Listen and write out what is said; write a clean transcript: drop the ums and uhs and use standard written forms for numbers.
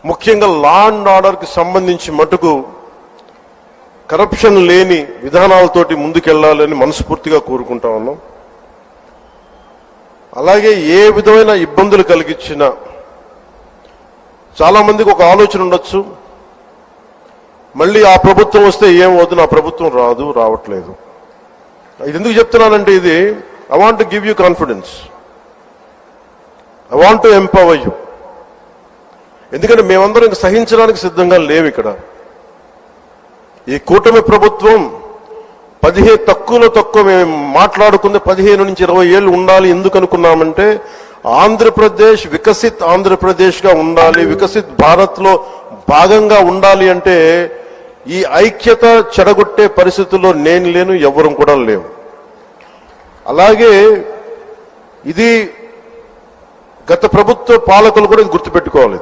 ముఖ్యంగా law and ఆర్డర్కి సంబంధించి మటుకు కరప్షన్ లేని విధానాలతోటి ముందుకెళ్లాలని మనస్ఫూర్తిగా కోరుకుంటా ఉన్నాం. అలాగే ఏ విధమైన ఇబ్బందులు కలిగించినా చాలా మందికి ఒక ఆలోచన ఉండొచ్చు, మళ్ళీ ఆ ప్రభుత్వం వస్తే ఏమవుతుంది, నా ప్రభుత్వం రావట్లేదు. ఇది ఎందుకు చెప్తున్నానంటే, ఇది I want to give you confidence, I want to empower you. ఎందుకంటే మేమందరం ఇంక సహించడానికి సిద్ధంగా లేవు. ఇక్కడ ఈ కూటమి ప్రభుత్వం తక్కువ మేము మాట్లాడుకుంది 15 నుంచి 20 ఏళ్ళు ఉండాలి. ఎందుకు అనుకున్నామంటే, ఆంధ్రప్రదేశ్ వికసిత్ ఆంధ్రప్రదేశ్గా ఉండాలి, వికసిత్ భారత్లో భాగంగా ఉండాలి. అంటే ఈ ఐక్యత చెడగొట్టే పరిస్థితుల్లో నేను లేను, ఎవరు కూడా లేవు. అలాగే ఇది గత ప్రభుత్వ పాలకులు కూడా గుర్తుపెట్టుకోవాలి.